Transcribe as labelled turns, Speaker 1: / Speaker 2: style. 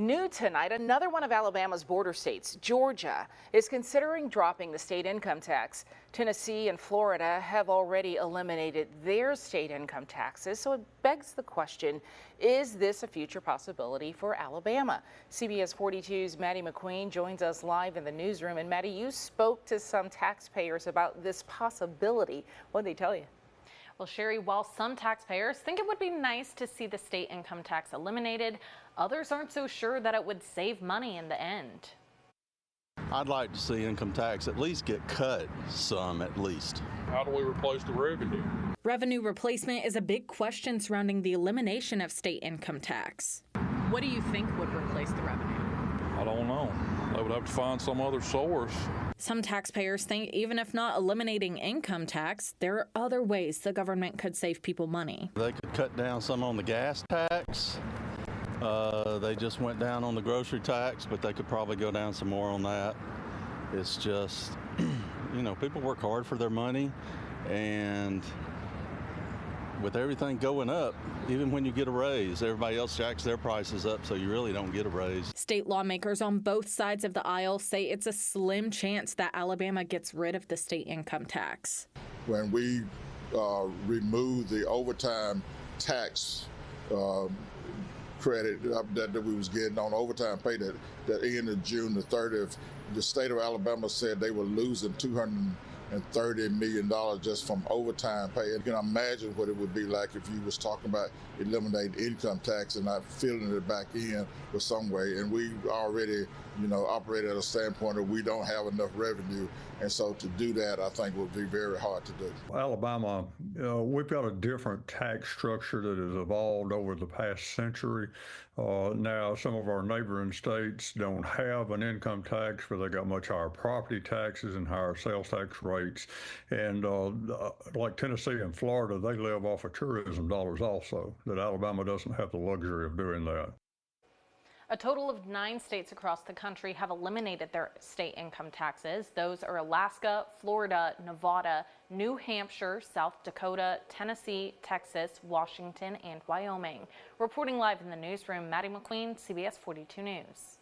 Speaker 1: New tonight, another one of Alabama's border states, Georgia, is considering dropping the state income tax. Tennessee and Florida have already eliminated their state income taxes, so it begs the question, is this a future possibility for Alabama? CBS 42's Maddie McQueen joins us live in the newsroom. And Maddie, you spoke to some taxpayers about this possibility. What did they tell you?
Speaker 2: Well, Sherry, while some taxpayers think it would be nice to see the state income tax eliminated, others aren't so sure that it would save money in the end.
Speaker 3: I'd like to see income tax at least get cut some, at least.
Speaker 4: How do we replace the revenue?
Speaker 5: Revenue replacement is a big question surrounding the elimination of state income tax. What do you think would replace the revenue?
Speaker 4: I don't know. They would have to find some other source.
Speaker 5: Some taxpayers think even if not eliminating income tax, there are other ways the government could save people money.
Speaker 3: They could cut down some on the gas tax. They just went down on the grocery tax, but they could probably go down some more on that. It's just, you know, people work hard for their money, and with everything going up, even when you get a raise, everybody else jacks their prices up, so you really don't get a raise.
Speaker 5: State lawmakers on both sides of the aisle say it's a slim chance that Alabama gets rid of the state income tax.
Speaker 6: When we removed the overtime tax credit that we was getting on overtime pay that ended June the 30th, the state of Alabama said they were losing $230 million just from overtime pay. And you can imagine what it would be like if you was talking about eliminating income tax and not filling it back in with some way. And we already, operate at a standpoint of we don't have enough revenue. And so to do that, I think would be very hard to do.
Speaker 7: Alabama, we've got a different tax structure that has evolved over the past century. Now, some of our neighboring states don't have an income tax, but they got much higher property taxes and higher sales tax rates. And like Tennessee and Florida, they live off of tourism dollars also, that Alabama doesn't have the luxury of doing that.
Speaker 2: A total of 9 states across the country have eliminated their state income taxes. Those are Alaska, Florida, Nevada, New Hampshire, South Dakota, Tennessee, Texas, Washington, and Wyoming. Reporting live in the newsroom, Maddie McQueen, CBS 42 News.